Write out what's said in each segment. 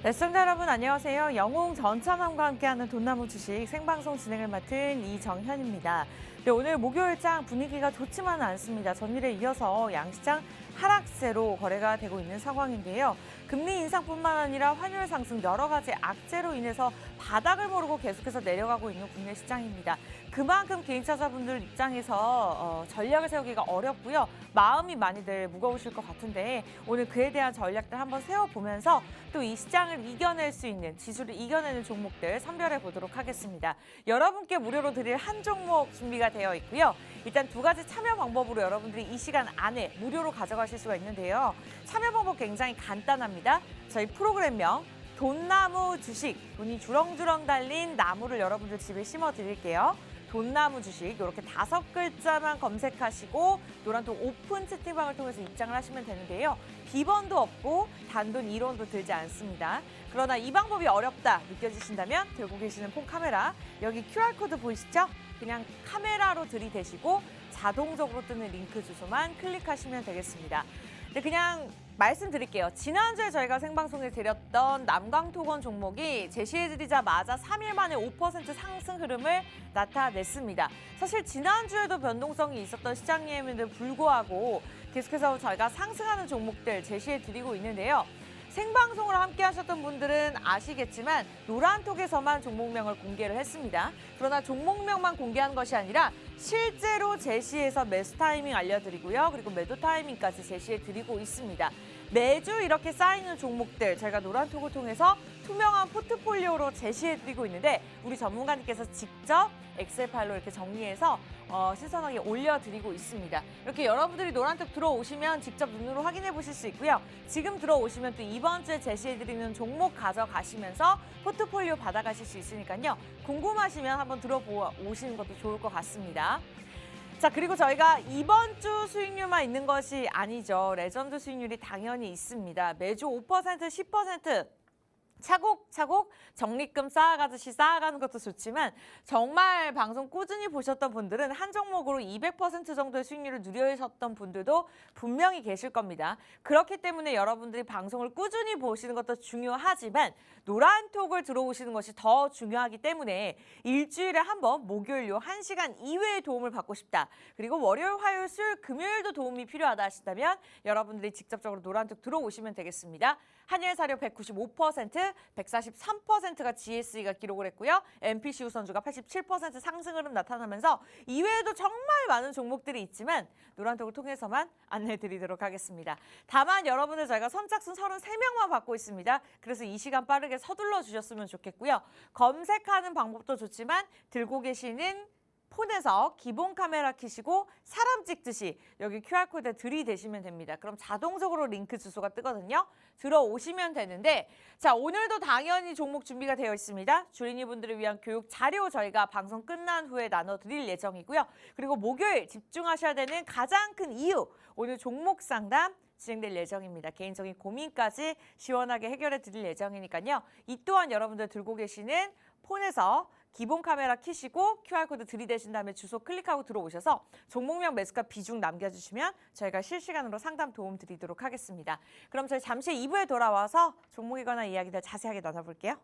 네, 시청자 여러분 안녕하세요. 영웅 전찬환과 함께하는 돈나무 주식 생방송 진행을 맡은 이정현입니다. 네, 오늘 목요일장 분위기가 좋지만은 않습니다. 전일에 이어서 양시장 하락세로 거래가 되고 있는 상황인데요. 금리 인상뿐만 아니라 환율 상승 여러 가지 악재로 인해서 바닥을 모르고 계속해서 내려가고 있는 국내 시장입니다. 그만큼 개인투자자분들 입장에서 전략을 세우기가 어렵고요. 마음이 많이들 무거우실 것 같은데 오늘 그에 대한 전략들 한번 세워보면서 또 이 시장을 이겨낼 수 있는, 지수를 이겨내는 종목들 선별해 보도록 하겠습니다. 여러분께 무료로 드릴 한 종목 준비가 되어 있고요. 일단 두 가지 참여 방법으로 여러분들이 이 시간 안에 무료로 가져가실 수가 있는데요. 참여 방법 굉장히 간단합니다. 저희 프로그램명 돈나무 주식, 돈이 주렁주렁 달린 나무를 여러분들 집에 심어 드릴게요. 돈나무 주식 이렇게 5글자만 검색하시고 노란통 오픈 채팅방을 통해서 입장을 하시면 되는데요. 비번도 없고 단돈 1원도 들지 않습니다. 그러나 이 방법이 어렵다 느껴지신다면 들고 계시는 폰 카메라 여기 QR코드 보이시죠? 그냥 카메라로 들이대시고 자동적으로 뜨는 링크 주소만 클릭하시면 되겠습니다. 근데 그냥 말씀드릴게요. 지난주에 저희가 생방송에 드렸던 남광토건 종목이 제시해드리자마자 3일 만에 5% 상승 흐름을 나타냈습니다. 사실 지난주에도 변동성이 있었던 시장임에도 불구하고 계속해서 저희가 상승하는 종목들 제시해드리고 있는데요. 생방송으로 함께 하셨던 분들은 아시겠지만 노란톡에서만 종목명을 공개를 했습니다. 그러나 종목명만 공개한 것이 아니라 실제로 제시해서 매수 타이밍 알려드리고요. 그리고 매도 타이밍까지 제시해드리고 있습니다. 매주 이렇게 쌓이는 종목들 저희가 노란톡을 통해서 투명한 포트폴리오로 제시해드리고 있는데 우리 전문가님께서 직접 엑셀 파일로 이렇게 정리해서 신선하게 올려드리고 있습니다. 이렇게 여러분들이 노란톡 들어오시면 직접 눈으로 확인해 보실 수 있고요. 지금 들어오시면 또 이번 주에 제시해드리는 종목 가져가시면서 포트폴리오 받아가실 수 있으니까요. 궁금하시면 한번 들어보시는 것도 좋을 것 같습니다. 자, 그리고 저희가 이번 주 수익률만 있는 것이 아니죠. 레전드 수익률이 당연히 있습니다. 매주 5%, 10% 차곡차곡 적립금 쌓아가듯이 쌓아가는 것도 좋지만 정말 방송 꾸준히 보셨던 분들은 한 종목으로 200% 정도의 수익률을 누리셨던 분들도 분명히 계실 겁니다. 그렇기 때문에 여러분들이 방송을 꾸준히 보시는 것도 중요하지만 노란톡을 들어오시는 것이 더 중요하기 때문에 일주일에 한 번 목요일 요 1시간 이외의 도움을 받고 싶다. 그리고 월요일, 화요일, 수요일, 금요일도 도움이 필요하다 하시다면 여러분들이 직접적으로 노란톡 들어오시면 되겠습니다. 한일사료 195%, 143%가 GSE가 기록을 했고요. MPC 우선주가 87% 상승 흐름 나타나면서 이외에도 정말 많은 종목들이 있지만 노란톡을 통해서만 안내드리도록 하겠습니다. 다만 여러분들 저희가 선착순 33명만 받고 있습니다. 그래서 이 시간 빠르게 서둘러 주셨으면 좋겠고요. 검색하는 방법도 좋지만 들고 계시는 폰에서 기본 카메라 켜시고 사람 찍듯이 여기 QR코드에 들이대시면 됩니다. 그럼 자동적으로 링크 주소가 뜨거든요. 들어오시면 되는데 자, 오늘도 당연히 종목 준비가 되어 있습니다. 주린이 분들을 위한 교육 자료 저희가 방송 끝난 후에 나눠드릴 예정이고요. 그리고 목요일 집중하셔야 되는 가장 큰 이유 오늘 종목 상담 진행될 예정입니다. 개인적인 고민까지 시원하게 해결해 드릴 예정이니까요. 이 또한 여러분들 들고 계시는 폰에서 기본 카메라 켜시고 QR코드 들이대신 다음에 주소 클릭하고 들어오셔서 종목명 매수가 비중 남겨주시면 저희가 실시간으로 상담 도움 드리도록 하겠습니다. 그럼 저희 잠시 2부에 돌아와서 종목에 관한 이야기들 자세하게 나눠볼게요.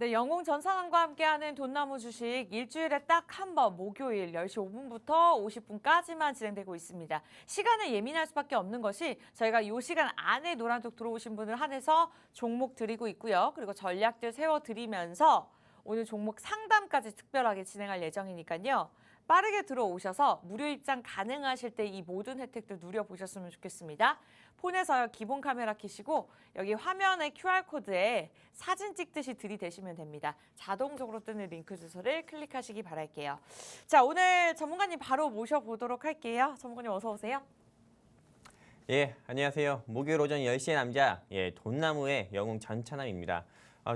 네, 영웅 전상환과 함께하는 돈나무 주식 일주일에 딱 한 번 목요일 10시 5분부터 50분까지만 진행되고 있습니다. 시간에 예민할 수밖에 없는 것이 저희가 이 시간 안에 노란톡 들어오신 분을 한해서 종목 드리고 있고요. 그리고 전략들 세워드리면서 오늘 종목 상담까지 특별하게 진행할 예정이니까요. 빠르게 들어오셔서 무료 입장 가능하실 때 이 모든 혜택들 누려보셨으면 좋겠습니다. 폰에서 기본 카메라 켜시고 여기 화면에 QR코드에 사진 찍듯이 들이대시면 됩니다. 자동적으로 뜨는 링크 주소를 클릭하시기 바랄게요. 자, 오늘 전문가님 바로 모셔보도록 할게요. 전문가님 어서 오세요. 예, 안녕하세요. 목요일 오전 10시의 남자, 돈나무의 영웅 전찬남입니다.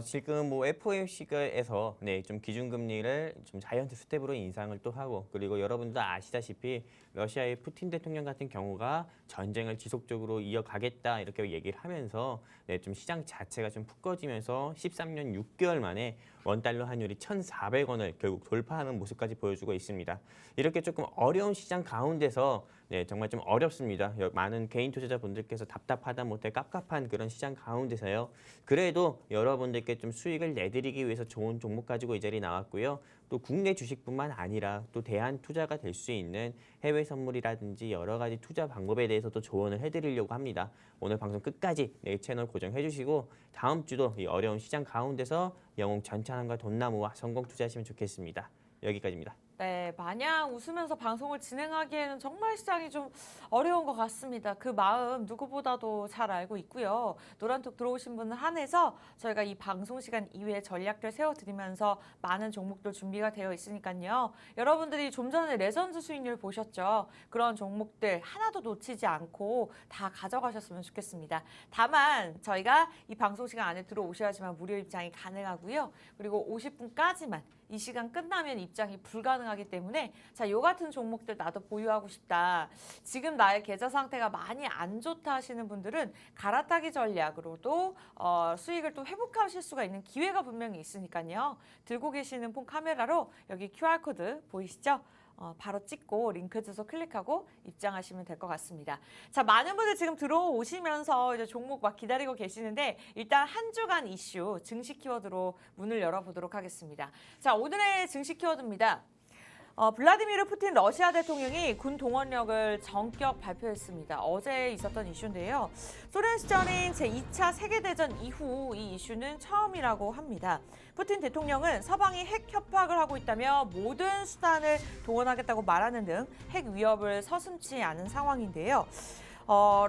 지금 FOMC에서 좀 기준금리를 좀 자이언트 스텝으로 인상을 또 하고, 그리고 여러분도 아시다시피 러시아의 푸틴 대통령 같은 경우가 전쟁을 지속적으로 이어가겠다 이렇게 얘기를 하면서 좀 시장 자체가 좀 푹 꺼지면서 13년 6개월 만에 원달러 환율이 1,400원을 결국 돌파하는 모습까지 보여주고 있습니다. 이렇게 조금 어려운 시장 가운데서 정말 좀 어렵습니다. 많은 개인 투자자분들께서 답답하다 못해 깝깝한 그런 시장 가운데서요. 그래도 여러분들께 좀 수익을 내드리기 위해서 좋은 종목 가지고 이 자리에 나왔고요. 또 국내 주식뿐만 아니라 또 대안 투자가 될 수 있는 해외 선물이라든지 여러 가지 투자 방법에 대해서도 조언을 해드리려고 합니다. 오늘 방송 끝까지 채널 고정해 주시고 다음 주도 이 어려운 시장 가운데서 영웅 전찬함과 돈나무와 성공 투자하시면 좋겠습니다. 여기까지입니다. 네, 마냥 웃으면서 방송을 진행하기에는 정말 시장이 좀 어려운 것 같습니다. 그 마음 누구보다도 잘 알고 있고요. 노란톡 들어오신 분을 한해서 저희가 이 방송 시간 이외에 전략들 세워드리면서 많은 종목들 준비가 되어 있으니까요. 여러분들이 좀 전에 레전드 수익률 보셨죠? 그런 종목들 하나도 놓치지 않고 다 가져가셨으면 좋겠습니다. 다만 저희가 이 방송 시간 안에 들어오셔야지만 무료 입장이 가능하고요. 그리고 50분까지만 이 시간 끝나면 입장이 불가능하기 때문에 자, 요 같은 종목들 나도 보유하고 싶다. 지금 나의 계좌 상태가 많이 안 좋다 하시는 분들은 갈아타기 전략으로도 수익을 또 회복하실 수가 있는 기회가 분명히 있으니까요. 들고 계시는 폰 카메라로 여기 QR코드 보이시죠? 바로 찍고 링크 주소 클릭하고 입장하시면 될 것 같습니다. 자, 많은 분들 지금 들어오시면서 이제 종목 막 기다리고 계시는데 일단 한 주간 이슈 증시 키워드로 문을 열어보도록 하겠습니다. 자, 오늘의 증시 키워드입니다. 블라디미르 푸틴 러시아 대통령이 군 동원력을 전격 발표했습니다. 어제 있었던 이슈인데요. 소련 시절인 제2차 세계대전 이후 이 이슈는 처음이라고 합니다. 푸틴 대통령은 서방이 핵 협박을 하고 있다며 모든 수단을 동원하겠다고 말하는 등 핵 위협을 서슴지 않은 상황인데요.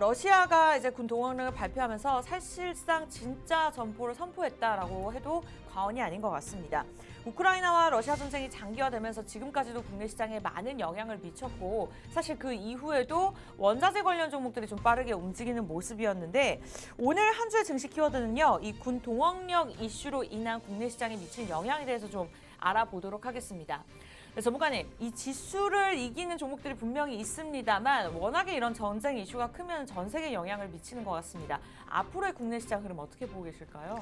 러시아가 이제 군 동원력을 발표하면서 사실상 진짜 전포를 선포했다라고 해도 과언이 아닌 것 같습니다. 우크라이나와 러시아 전쟁이 장기화되면서 지금까지도 국내 시장에 많은 영향을 미쳤고 사실 그 이후에도 원자재 관련 종목들이 좀 빠르게 움직이는 모습이었는데 오늘 한 주의 증시 키워드는요. 이 군 동원력 이슈로 인한 국내 시장에 미친 영향에 대해서 좀 알아보도록 하겠습니다. 네, 전문가님, 이 지수를 이기는 종목들이 분명히 있습니다만 워낙에 이런 전쟁 이슈가 크면 전 세계에 영향을 미치는 것 같습니다. 앞으로의 국내 시장 흐름 어떻게 보고 계실까요?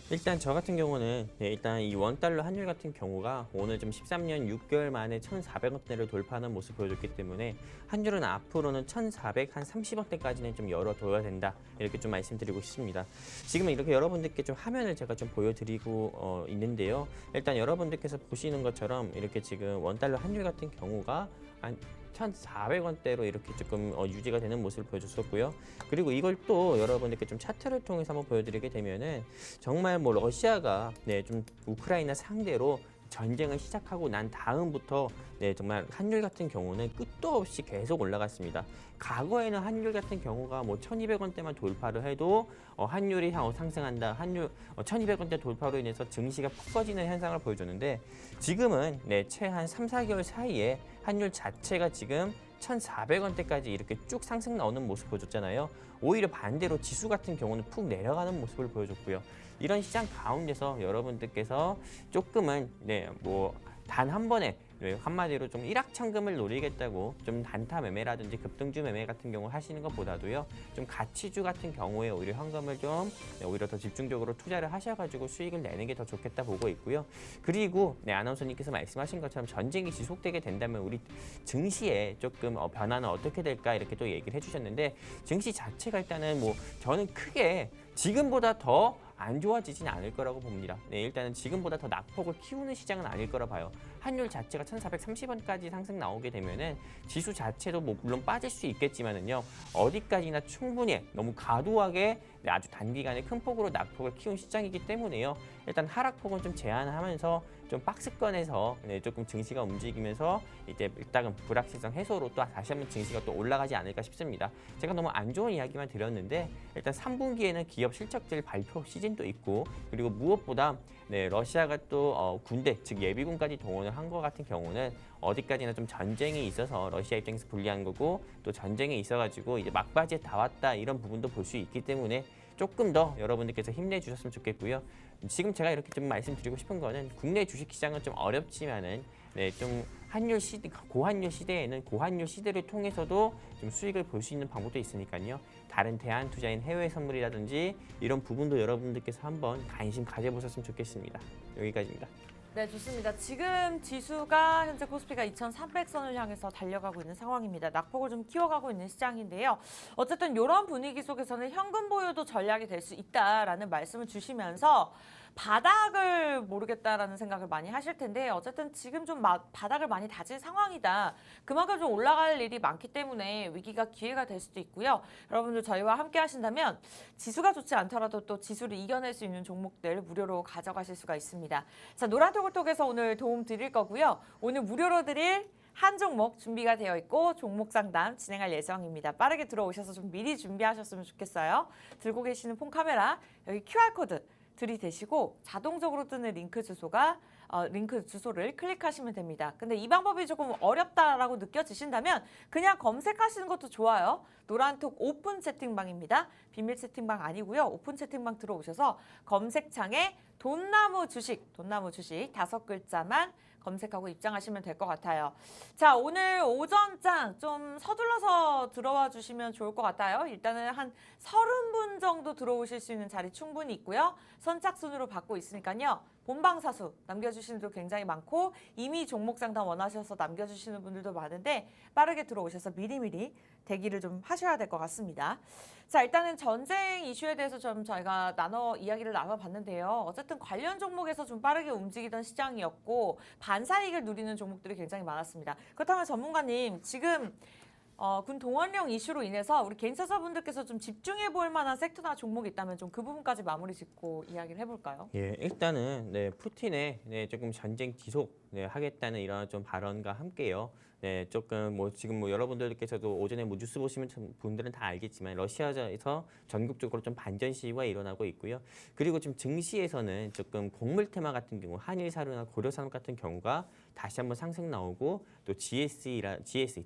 일단 저 같은 경우는 일단 이 원달러 환율 같은 경우가 오늘 좀 13년 6개월 만에 1,400원대를 돌파하는 모습을 보여줬기 때문에 환율은 앞으로는 1,430원대까지는 좀 열어둬야 된다 이렇게 좀 말씀드리고 싶습니다. 지금 이렇게 여러분들께 좀 화면을 제가 좀 보여드리고 있는데요. 일단 여러분들께서 보시는 것처럼 이렇게 지금 원달러 환율 같은 경우가 한 1,400원대로 이렇게 조금 유지가 되는 모습을 보여줬었고요. 그리고 이걸 또 여러분들께 좀 차트를 통해서 한번 보여드리게 되면은 정말 러시아가 좀 우크라이나 상대로 전쟁을 시작하고 난 다음부터 정말 환율 같은 경우는 끝도 없이 계속 올라갔습니다. 과거에는 환율 같은 경우가 1,200원대만 돌파를 해도 환율이 상승한다. 환율 1,200원대 돌파로 인해서 증시가 푹 꺼지는 현상을 보여줬는데 지금은 채 한 3, 4개월 사이에 환율 자체가 지금 1,400원대까지 이렇게 쭉 상승 나오는 모습 보여줬잖아요. 오히려 반대로 지수 같은 경우는 푹 내려가는 모습을 보여줬고요. 이런 시장 가운데서 여러분들께서 조금은 단 한 번에 한마디로 좀 일확천금을 노리겠다고 좀 단타 매매라든지 급등주 매매 같은 경우 하시는 것보다도요. 좀 가치주 같은 경우에 오히려 현금을 좀 오히려 더 집중적으로 투자를 하셔가지고 수익을 내는 게 더 좋겠다 보고 있고요. 그리고 아나운서님께서 말씀하신 것처럼 전쟁이 지속되게 된다면 우리 증시에 조금 변화는 어떻게 될까 이렇게 또 얘기를 해주셨는데 증시 자체가 일단은 저는 크게 지금보다 더 안 좋아지진 않을 거라고 봅니다. 일단은 지금보다 더 낙폭을 키우는 시장은 아닐 거라 봐요. 환율 자체가 1,430원까지 상승 나오게 되면은 지수 자체도 물론 빠질 수 있겠지만은요. 어디까지나 충분히 너무 과도하게 네, 아주 단기간에 큰 폭으로 낙폭을 키운 시장이기 때문에요. 일단 하락폭은 좀 제한하면서 좀 박스권에서 네, 조금 증시가 움직이면서 이제 일단은 불확실성 해소로 또 다시 한번 증시가 또 올라가지 않을까 싶습니다. 제가 너무 안 좋은 이야기만 드렸는데 일단 3분기에는 기업 실적들 발표 시즌도 있고 그리고 무엇보다 네, 러시아가 또 군대 즉 예비군까지 동원을 한 것 같은 경우는 어디까지나 좀 전쟁이 있어서 러시아 입장에서 불리한 거고 또 전쟁이 있어가지고 이제 막바지에 다 왔다 이런 부분도 볼 수 있기 때문에 조금 더 여러분들께서 힘내주셨으면 좋겠고요. 지금 제가 이렇게 좀 말씀드리고 싶은 거는 국내 주식시장은 좀 어렵지만은 네, 좀 환율 시대, 고환율 시대에는 고환율 시대를 통해서도 좀 수익을 볼 수 있는 방법도 있으니까요. 다른 대안 투자인 해외 선물이라든지 이런 부분도 여러분들께서 한번 관심 가져보셨으면 좋겠습니다. 여기까지입니다. 네, 좋습니다. 지금 지수가 현재 코스피가 2,300선을 향해서 달려가고 있는 상황입니다. 낙폭을 좀 키워가고 있는 시장인데요. 어쨌든 이런 분위기 속에서는 현금 보유도 전략이 될 수 있다라는 말씀을 주시면서 바닥을 모르겠다라는 생각을 많이 하실 텐데 어쨌든 지금 좀 바닥을 많이 다진 상황이다. 그만큼 좀 올라갈 일이 많기 때문에 위기가 기회가 될 수도 있고요. 여러분들 저희와 함께 하신다면 지수가 좋지 않더라도 또 지수를 이겨낼 수 있는 종목들 무료로 가져가실 수가 있습니다. 자, 노란톡을 통해서 오늘 도움 드릴 거고요. 오늘 무료로 드릴 한 종목 준비가 되어 있고 종목 상담 진행할 예정입니다. 빠르게 들어오셔서 좀 미리 준비하셨으면 좋겠어요. 들고 계시는 폰 카메라 여기 QR코드 들이대시고 자동적으로 뜨는 링크 주소를 클릭하시면 됩니다. 근데 이 방법이 조금 어렵다라고 느껴지신다면 그냥 검색하시는 것도 좋아요. 노란톡 오픈 채팅방입니다. 비밀 채팅방 아니고요. 오픈 채팅방 들어오셔서 검색창에 돈나무 주식 5글자만 검색하고 입장하시면 될 것 같아요. 자, 오늘 오전장 좀 서둘러서 들어와 주시면 좋을 것 같아요. 일단은 한 30분 정도 들어오실 수 있는 자리 충분히 있고요. 선착순으로 받고 있으니까요. 본방사수 남겨주시는 분도 굉장히 많고 이미 종목 상담 원하셔서 남겨주시는 분들도 많은데 빠르게 들어오셔서 미리미리 대기를 좀 하셔야 될 것 같습니다. 자, 일단은 전쟁 이슈에 대해서 좀 저희가 이야기를 나눠봤는데요. 어쨌든 관련 종목에서 좀 빠르게 움직이던 시장이었고 반사이익을 누리는 종목들이 굉장히 많았습니다. 그렇다면 전문가님 지금 군 동원령 이슈로 인해서 우리 개인 투자자분들께서 좀 집중해 볼 만한 섹터나 종목이 있다면 좀 그 부분까지 마무리 짓고 이야기를 해볼까요? 예, 일단은 네, 푸틴의 네, 조금 전쟁 지속 네, 하겠다는 이런 좀 발언과 함께요. 네, 조금 지금 여러분들께서도 오전에 뉴스 보시면 분들은 다 알겠지만 러시아에서 전국적으로 좀 반전 시위가 일어나고 있고요. 그리고 지금 증시에서는 조금 곡물 테마 같은 경우 한일사료나 고려산업 같은 경우가 다시 한번 상승 나오고 또 GSE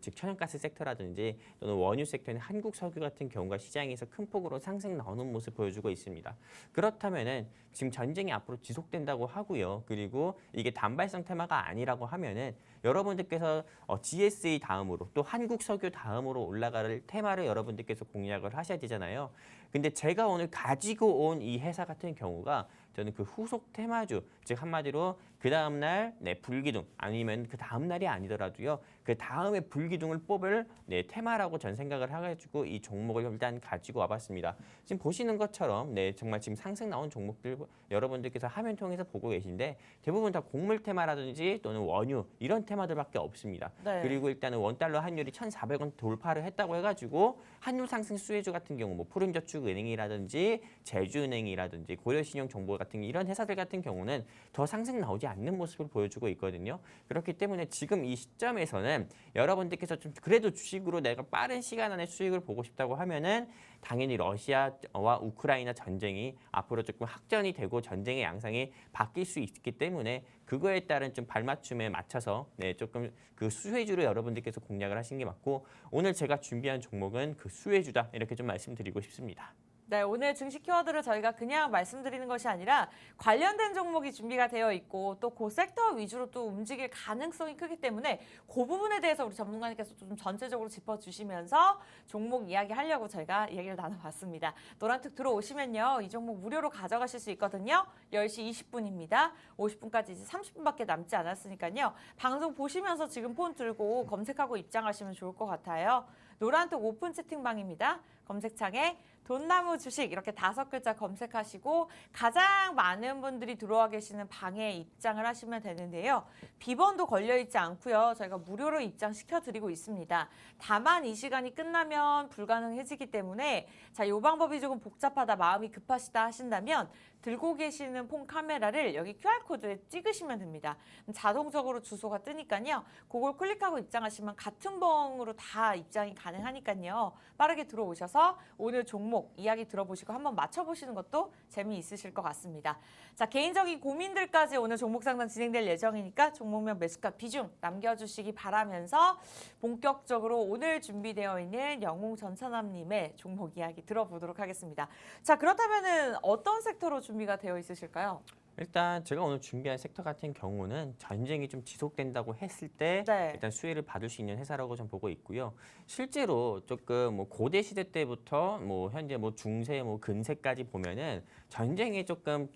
즉 천연가스 섹터라든지 또는 원유 섹터인 한국 석유 같은 경우가 시장에서 큰 폭으로 상승 나오는 모습 보여주고 있습니다. 그렇다면은 지금 전쟁이 앞으로 지속된다고 하고요. 그리고 이게 단발성 테마가 아니라고 하면은 여러분들께서 GSE 다음으로 또 한국 석유 다음으로 올라갈 테마를 여러분들께서 공략을 하셔야 되잖아요. 근데 제가 오늘 가지고 온 이 회사 같은 경우가 저는 그 후속 테마주, 즉 한마디로 그 다음날 불기둥 아니면 그 다음날이 아니더라도요. 그 다음에 불기둥을 뽑을 테마라고 전 생각을 해가지고 이 종목을 일단 가지고 와봤습니다. 지금 보시는 것처럼 정말 지금 상승 나온 종목들 여러분들께서 화면 통해서 보고 계신데 대부분 다 곡물 테마라든지 또는 원유 이런 테마들밖에 없습니다. 네. 그리고 일단은 원달러 환율이 1,400원 돌파를 했다고 해가지고 환율 상승 수혜주 같은 경우 푸른저축은행이라든지 제주은행이라든지 고려신용정보 같은 이런 회사들 같은 경우는 더 상승 나오지 않는 모습을 보여주고 있거든요. 그렇기 때문에 지금 이 시점에서는 여러분들께서 좀 그래도 주식으로 내가 빠른 시간 안에 수익을 보고 싶다고 하면은 당연히 러시아와 우크라이나 전쟁이 앞으로 조금 확전이 되고 전쟁의 양상이 바뀔 수 있기 때문에 그거에 따른 좀 발맞춤에 맞춰서 조금 그 수혜주를 여러분들께서 공략을 하시는 게 맞고 오늘 제가 준비한 종목은 그 수혜주다 이렇게 좀 말씀드리고 싶습니다. 네, 오늘 증시 키워드를 저희가 그냥 말씀드리는 것이 아니라 관련된 종목이 준비가 되어 있고 또 그 섹터 위주로 또 움직일 가능성이 크기 때문에 그 부분에 대해서 우리 전문가님께서 좀 전체적으로 짚어주시면서 종목 이야기하려고 저희가 이야기를 나눠봤습니다. 노란특 들어오시면요. 이 종목 무료로 가져가실 수 있거든요. 10시 20분입니다. 50분까지 이제 30분밖에 남지 않았으니까요. 방송 보시면서 지금 폰 들고 검색하고 입장하시면 좋을 것 같아요. 노란특 오픈 채팅방입니다. 검색창에 돈나무 주식 이렇게 5글자 검색하시고 가장 많은 분들이 들어와 계시는 방에 입장을 하시면 되는데요. 비번도 걸려있지 않고요. 저희가 무료로 입장시켜드리고 있습니다. 다만 이 시간이 끝나면 불가능해지기 때문에 자, 이 방법이 조금 복잡하다, 마음이 급하시다 하신다면 들고 계시는 폰 카메라를 여기 QR코드에 찍으시면 됩니다. 자동적으로 주소가 뜨니까요. 그걸 클릭하고 입장하시면 같은 번으로 다 입장이 가능하니까요. 빠르게 들어오셔서 오늘 종목 이야기 들어보시고 한번 맞춰보시는 것도 재미있으실 것 같습니다. 자, 개인적인 고민들까지 오늘 종목 상담 진행될 예정이니까 종목명 매수가 비중 남겨주시기 바라면서 본격적으로 오늘 준비되어 있는 영웅전천남님의 종목 이야기 들어보도록 하겠습니다. 자, 그렇다면은 어떤 섹터로 준비가 되어 있으실까요? 일단 제가 오늘 준비한 섹터 같은 경우는 전쟁이 좀 지속된다고 했을 때 네. 일단 수혜를 받을 수 있는 회사라고 좀 보고 있고요. 실제로 조금 뭐 고대 시대 때부터 뭐 현재 뭐 중세 뭐 근세까지 보면은 전쟁의 조금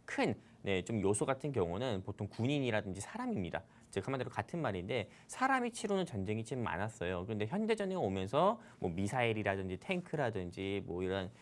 큰 좀 요소 같은 경우는 보통 군인이라든지 사람입니다. 즉 한마디로 같은 말인데 사람이 치르는 전쟁이 좀 많았어요. 그런데 현대전쟁이 오면서 뭐 미사일이라든지 탱크라든지 뭐 이런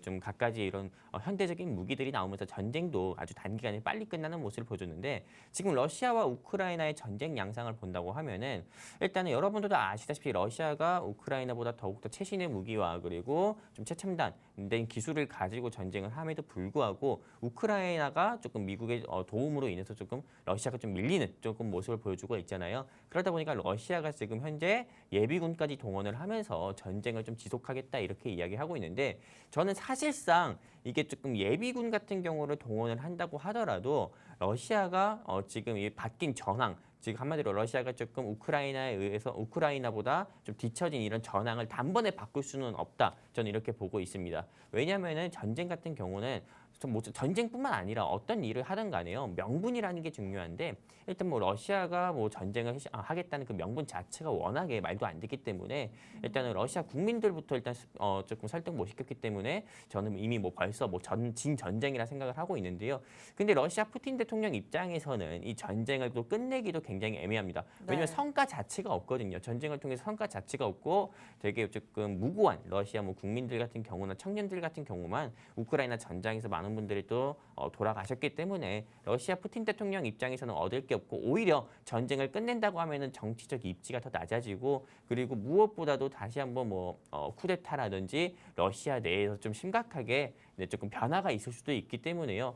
좀 갖가지 이런 현대적인 무기들이 나오면서 전쟁도 아주 단기간에 빨리 끝나는 모습을 보여줬는데 지금 러시아와 우크라이나의 전쟁 양상을 본다고 하면은 일단은 여러분들도 아시다시피 러시아가 우크라이나보다 더욱더 최신의 무기와 그리고 좀 최첨단된 기술을 가지고 전쟁을 함에도 불구하고 우크라이나가 조금 미국의 도움으로 인해서 조금 러시아가 좀 밀리는 조금 모습을 보여주고 있잖아요. 그러다 보니까 러시아가 지금 현재 예비군까지 동원을 하면서 전쟁을 좀 지속하겠다 이렇게 이야기하고 있는데 저는 사실상 이게 조금 예비군 같은 경우를 동원을 한다고 하더라도 러시아가 지금 이 바뀐 전황, 즉 한마디로 러시아가 조금 우크라이나에 의해서 우크라이나보다 좀 뒤처진 이런 전황을 단번에 바꿀 수는 없다. 저는 이렇게 보고 있습니다. 왜냐하면은 전쟁 같은 경우는 뭐 전쟁뿐만 아니라 어떤 일을 하든 간에요. 명분이라는 게 중요한데 일단 뭐 러시아가 뭐 전쟁을 하겠다는 그 명분 자체가 워낙에 말도 안 되기 때문에 일단은 러시아 국민들부터 일단 조금 설득 못 시켰기 때문에 저는 이미 뭐 벌써 뭐 진 전쟁이라 생각을 하고 있는데요. 근데 러시아 푸틴 대통령 입장에서는 이 전쟁을 또 끝내기도 굉장히 애매합니다. 왜냐하면 성과 자체가 없거든요. 전쟁을 통해서 성과 자체가 없고 되게 조금 무고한 러시아 뭐 국민들 같은 경우나 청년들 같은 경우만 우크라이나 전장에서 많은 분들이 또 돌아가셨기 때문에 러시아 푸틴 대통령 입장에서는 얻을 게 없고 오히려 전쟁을 끝낸다고 하면은 정치적 입지가 더 낮아지고 그리고 무엇보다도 다시 한번 뭐 쿠데타라든지 러시아 내에서 좀 심각하게 조금 변화가 있을 수도 있기 때문에요.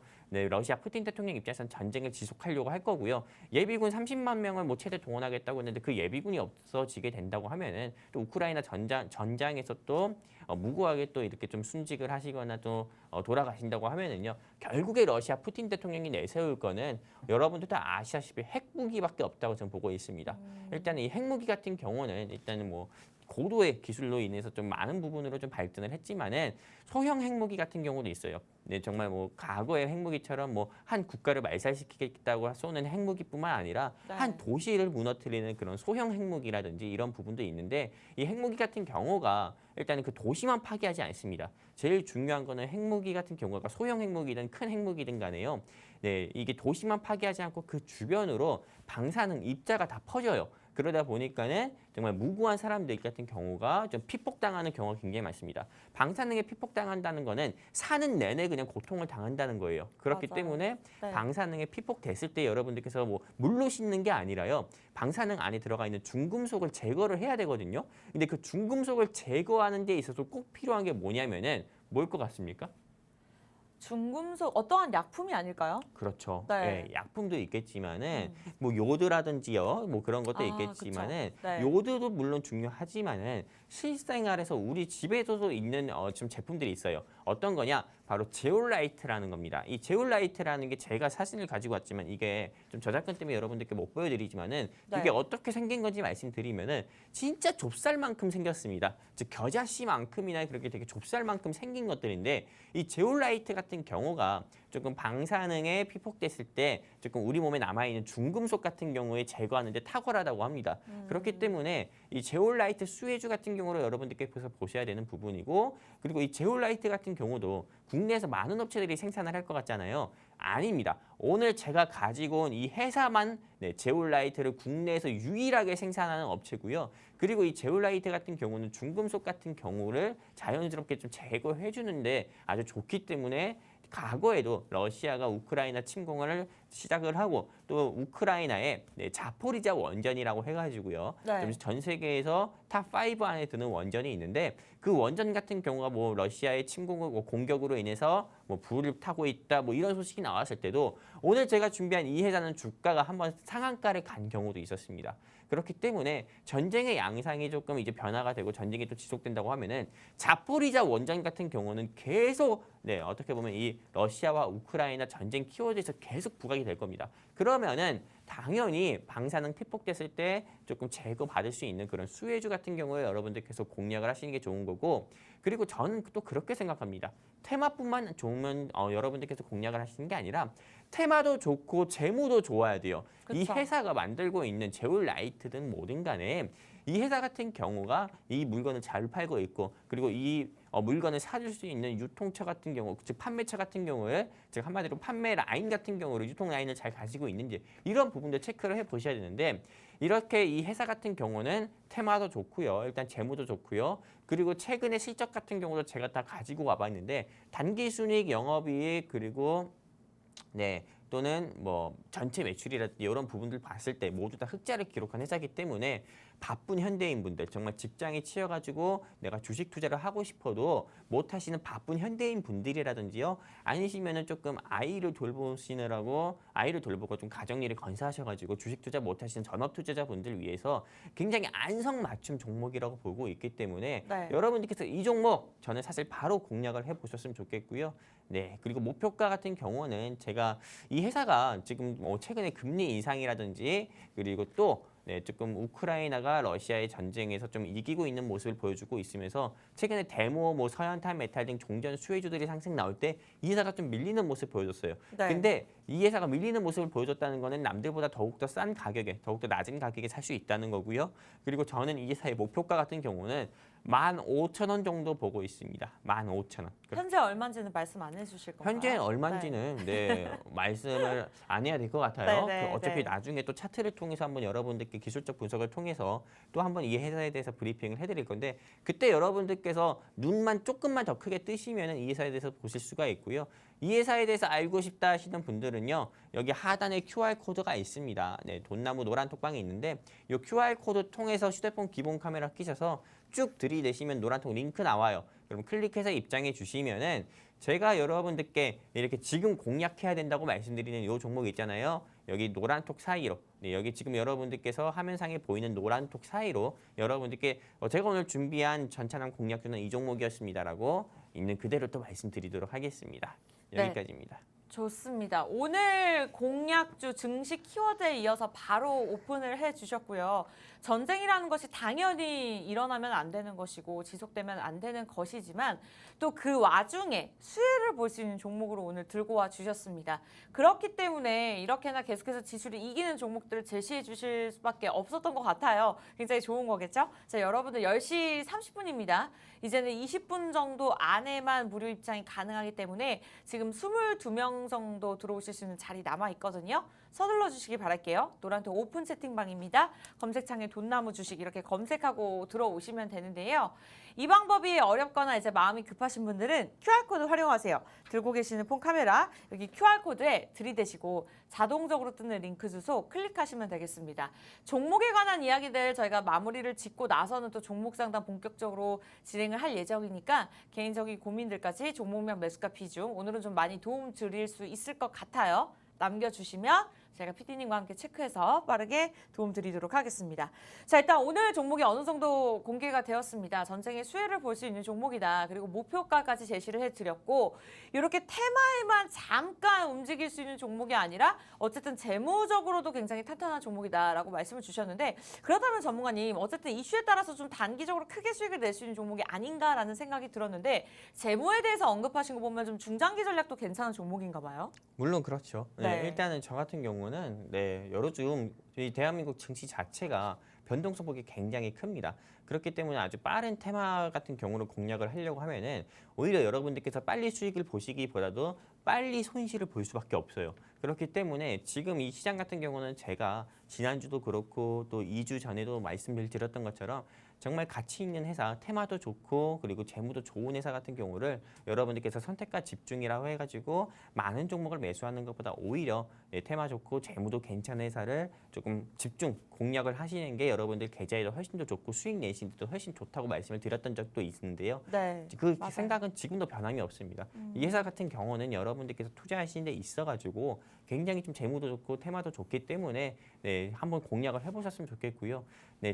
러시아 푸틴 대통령 입장에서는 전쟁을 지속하려고 할 거고요. 예비군 30만 명을 뭐 최대 동원하겠다고 했는데 그 예비군이 없어지게 된다고 하면은 또 우크라이나 전장에서 또 무고하게 또 이렇게 좀 순직을 하시거나 또 돌아가신다고 하면은요. 결국에 러시아 푸틴 대통령이 내세울 거는 여러분들 다 아시다시피 핵무기밖에 없다고 저는 보고 있습니다. 일단 이 핵무기 같은 경우는 일단은 뭐 고도의 기술로 인해서 좀 많은 부분으로 좀 발전을 했지만은 소형 핵무기 같은 경우도 있어요. 정말 뭐 과거의 핵무기처럼 뭐 한 국가를 말살시키겠다고 쏘는 핵무기뿐만 아니라 한 도시를 무너뜨리는 그런 소형 핵무기라든지 이런 부분도 있는데 이 핵무기 같은 경우가 일단은 그 도시만 파괴하지 않습니다. 제일 중요한 거는 핵무기 같은 경우가 소형 핵무기든 큰 핵무기든 간에요. 이게 도시만 파괴하지 않고 그 주변으로 방사능 입자가 다 퍼져요. 그러다 보니까는 정말 무고한 사람들 같은 경우가 좀 피폭당하는 경우가 굉장히 많습니다. 방사능에 피폭당한다는 거는 사는 내내 그냥 고통을 당한다는 거예요. 그렇기 때문에 방사능에 피폭됐을 때 여러분들께서 뭐 물로 씻는 게 아니라요. 방사능 안에 들어가 있는 중금속을 제거를 해야 되거든요. 근데 그 중금속을 제거하는 데 있어서 꼭 필요한 게 뭐냐면은 뭘 것 같습니까? 중금속 어떠한 약품이 아닐까요? 그렇죠. 약품도 있겠지만은 뭐 요드라든지요, 뭐 그런 것도 있겠지만은 요드도 물론 중요하지만은 실생활에서 우리 집에서도 있는 좀 제품들이 있어요. 어떤 거냐? 바로 제올라이트라는 겁니다. 이 제올라이트라는 게 제가 사진을 가지고 왔지만 이게 좀 저작권 때문에 여러분들께 못 보여드리지만은 이게 어떻게 생긴 건지 말씀드리면은 진짜 좁쌀만큼 생겼습니다. 즉 겨자씨만큼이나 그렇게 되게 좁쌀만큼 생긴 것들인데 이 제올라이트 같은 경우가 좀 조금 방사능에 피폭됐을 때 조금 우리 몸에 남아있는 중금속 같은 경우에 제거하는 데 탁월하다고 합니다. 그렇기 때문에 이 제올라이트 수혜주 같은 경우로 여러분들께서 보셔야 되는 부분이고, 그리고 이 제올라이트 같은 경우도 국내에서 많은 업체들이 생산을 할 것 같잖아요. 아닙니다. 오늘 제가 가지고 온 이 회사만 제올라이트를 국내에서 유일하게 생산하는 업체고요. 그리고 이 제올라이트 같은 경우는 중금속 같은 경우를 자연스럽게 좀 제거해 주는데 아주 좋기 때문에 과거에도 러시아가 우크라이나 침공을 시작을 하고 또 우크라이나에 자포리자 원전이라고 해가지고요. 네. 전 세계에서 탑5 안에 드는 원전이 있는데 그 원전 같은 경우가 뭐 러시아의 침공 공격으로 인해서 뭐 불을 타고 있다 뭐 이런 소식이 나왔을 때도 오늘 제가 준비한 이 회사는 주가가 한번 상한가를 간 경우도 있었습니다. 그렇기 때문에 전쟁의 양상이 조금 이제 변화가 되고 전쟁이 또 지속된다고 하면은 자포리자 원전 같은 경우는 계속 어떻게 보면 이 러시아와 우크라이나 전쟁 키워드에서 계속 부각이 될 겁니다. 그러면은 당연히 방사능 피폭됐을 때 조금 제거받을 수 있는 그런 수혜주 같은 경우에 여러분들께서 공략을 하시는 게 좋은 거고, 그리고 저는 또 그렇게 생각합니다. 테마뿐만 좋으면 여러분들께서 공략을 하시는 게 아니라 테마도 좋고 재무도 좋아야 돼요. 이 그쵸. 회사가 만들고 있는 제올라이트든 뭐든 간에 이 회사 같은 경우가 이 물건을 잘 팔고 있고, 그리고 이 물건을 사줄 수 있는 유통처 같은 경우, 즉 판매처 같은 경우에 즉 한마디로 판매 라인 같은 경우로 유통 라인을 잘 가지고 있는지 이런 부분들 체크를 해보셔야 되는데, 이렇게 이 회사 같은 경우는 테마도 좋고요. 일단 재무도 좋고요. 그리고 최근에 실적 같은 경우도 제가 다 가지고 와봤는데 단기 순이익, 영업이익, 그리고 또는 뭐 전체 매출이라든지 이런 부분들 봤을 때 모두 다 흑자를 기록한 회사이기 때문에 바쁜 현대인분들, 정말 직장에 치여가지고 내가 주식 투자를 하고 싶어도 못 하시는 바쁜 현대인 분들이라든지요, 아니시면은 조금 아이를 돌보시느라고 아이를 돌보고 좀 가정일을 건사하셔가지고 주식 투자 못 하시는 전업 투자자분들 위해서 굉장히 안성맞춤 종목이라고 보고 있기 때문에 네. 여러분들께서 이 종목 저는 사실 바로 공략을 해보셨으면 좋겠고요. 그리고 목표가 같은 경우는 제가 이 회사가 지금 뭐 최근에 금리 인상이라든지 그리고 또 조금 우크라이나가 러시아의 전쟁에서 좀 이기고 있는 모습을 보여주고 있으면서 최근에 데모, 뭐 서현탄, 메탈 등 종전 수혜주들이 상승 나올 때 이 회사가 좀 밀리는 모습 보여줬어요. 네. 근데 이 회사가 밀리는 모습을 보여줬다는 거는 남들보다 더욱더 싼 가격에, 더욱더 낮은 가격에 살 수 있다는 거고요. 그리고 저는 이 회사의 목표가 같은 경우는 15,000원 정도 보고 있습니다. 15,000원. 현재 얼마인지는 말씀 안 해주실 건가요? 현재 얼마인지는 말씀을 안 해야 될 것 같아요. 네, 네, 어차피 네. 나중에 또 차트를 통해서 한번 여러분들께 기술적 분석을 통해서 또 한번 이 회사에 대해서 브리핑을 해드릴 건데, 그때 여러분들께서 눈만 조금만 더 크게 뜨시면 이 회사에 대해서 보실 수가 있고요. 이 회사에 대해서 알고 싶다 하시는 분들은요, 여기 하단에 QR코드가 있습니다. 돈나무 노란 톡방이 있는데 이 QR코드 통해서 휴대폰 기본 카메라 끼셔서 쭉 들이대시면 노란통 링크 나와요. 그럼 클릭해서 입장해 주시면은 제가 여러분들께 이렇게 지금 공략해야 된다고 말씀드리는 이 종목이 있잖아요. 여기 노란톡 사이로, 여기 지금 여러분들께서 화면상에 보이는 노란톡 사이로 여러분들께 제가 오늘 준비한 전차남 공략주는 이 종목이었습니다라고 있는 그대로 또 말씀드리도록 하겠습니다. 여기까지입니다. 좋습니다. 오늘 공약주 증시 키워드에 이어서 바로 오픈을 해주셨고요. 전쟁이라는 것이 당연히 일어나면 안 되는 것이고 지속되면 안 되는 것이지만 또 그 와중에 수혜를 볼 수 있는 종목으로 오늘 들고 와 주셨습니다. 그렇기 때문에 이렇게나 계속해서 지수를 이기는 종목들을 제시해 주실 수밖에 없었던 것 같아요. 굉장히 좋은 거겠죠? 자, 여러분들 10시 30분입니다. 이제는 20분 정도 안에만 무료 입장이 가능하기 때문에 지금 22명 정도 들어오실 수 있는 자리 남아 있거든요. 서둘러 주시기 바랄게요. 노란톡 오픈 채팅방입니다. 검색창에 돈나무 주식 이렇게 검색하고 들어오시면 되는데요. 이 방법이 어렵거나 이제 마음이 급하신 분들은 QR코드 활용하세요. 들고 계시는 폰 카메라 여기 QR코드에 들이대시고 자동적으로 뜨는 링크 주소 클릭하시면 되겠습니다. 종목에 관한 이야기들 저희가 마무리를 짓고 나서는 또 종목 상담 본격적으로 진행을 할 예정이니까 개인적인 고민들까지 종목명 매수가 비중 오늘은 좀 많이 도움 드릴 수 있을 것 같아요. 남겨주시면 제가 PD님과 함께 체크해서 빠르게 도움 드리도록 하겠습니다. 자, 일단 오늘 종목이 어느 정도 공개가 되었습니다. 전쟁의 수혜를 볼 수 있는 종목이다. 그리고 목표가까지 제시를 해드렸고 이렇게 테마에만 잠깐 움직일 수 있는 종목이 아니라 어쨌든 재무적으로도 굉장히 탄탄한 종목이다라고 말씀을 주셨는데 그렇다면 전문가님 어쨌든 이슈에 따라서 좀 단기적으로 크게 수익을 낼 수 있는 종목이 아닌가라는 생각이 들었는데 재무에 대해서 언급하신 거 보면 좀 중장기 전략도 괜찮은 종목인가 봐요. 물론 그렇죠. 네. 일단은 저 같은 경우는 요즘 이 대한민국 증시 자체가 변동성폭이 굉장히 큽니다. 그렇기 때문에 아주 빠른 테마 같은 경우를 공략을 하려고 하면은 오히려 여러분들께서 빨리 수익을 보시기보다도 빨리 손실을 볼 수밖에 없어요. 그렇기 때문에 지금 이 시장 같은 경우는 제가 지난주도 그렇고 또 2주 전에도 말씀을 드렸던 것처럼 정말 가치 있는 회사, 테마도 좋고 그리고 재무도 좋은 회사 같은 경우를 여러분들께서 선택과 집중이라고 해가지고 많은 종목을 매수하는 것보다 오히려 테마 좋고 재무도 괜찮은 회사를 조금 집중 공략을 하시는 게 여러분들 계좌에도 훨씬 더 좋고 수익 내시는데도 훨씬 좋다고 말씀을 드렸던 적도 있는데요. 네, 그 맞아요. 생각은 지금도 변함이 없습니다. 이 회사 같은 경우는 여러분들께서 투자하시는 데 있어가지고 굉장히 좀 재무도 좋고 테마도 좋기 때문에 한번 공략을 해보셨으면 좋겠고요.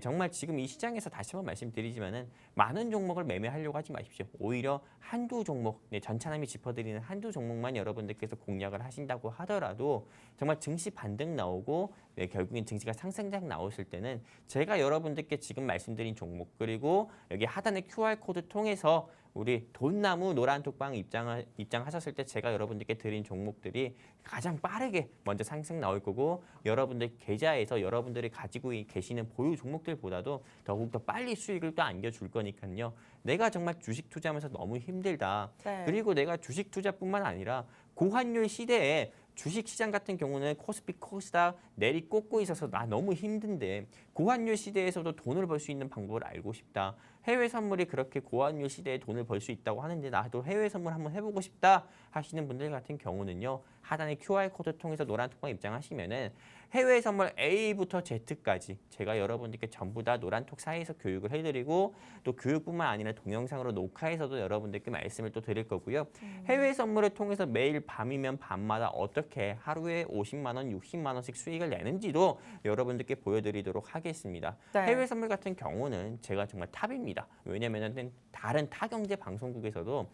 정말 지금 이 시장에서 다시 한번 말씀드리지만은 많은 종목을 매매하려고 하지 마십시오. 오히려 한두 종목, 전차남이 짚어드리는 한두 종목만 여러분들께서 공략을 하신다고 하더라도 정말 증시 반등 나오고 결국엔 증시가 상승장 나오실 때는 제가 여러분들께 지금 말씀드린 종목 그리고 여기 하단의 QR코드 통해서 우리 돈나무 노란톡방 입장하셨을 때 제가 여러분들께 드린 종목들이 가장 빠르게 먼저 상승 나올 거고 여러분들 계좌에서 여러분들이 가지고 계시는 보유 종목들보다도 더욱더 빨리 수익을 또 안겨줄 거니까요. 내가 정말 주식 투자하면서 너무 힘들다. 네. 그리고 내가 주식 투자뿐만 아니라 고환율 시대에 주식 시장 같은 경우는 코스피 코스닥 내리꽂고 있어서 나 너무 힘든데 고환율 시대에서도 돈을 벌 수 있는 방법을 알고 싶다. 해외 선물이 그렇게 고환율 시대에 돈을 벌 수 있다고 하는데 나도 해외 선물 한번 해보고 싶다 하시는 분들 같은 경우는요. 하단의 QR코드 통해서 노란톡방 입장하시면은 해외 선물 A부터 Z까지 제가 여러분들께 전부 다 노란톡 사이에서 교육을 해드리고 또 교육뿐만 아니라 동영상으로 녹화해서도 여러분들께 말씀을 또 드릴 거고요. 해외 선물을 통해서 매일 밤이면 밤마다 어떻게 하루에 50만 원, 60만 원씩 수익을 내는지도 여러분들께 보여드리도록 하겠습니다. 네. 해외 선물 같은 경우는 제가 정말 탑입니다. 왜냐하면 다른 타경제 방송국에서도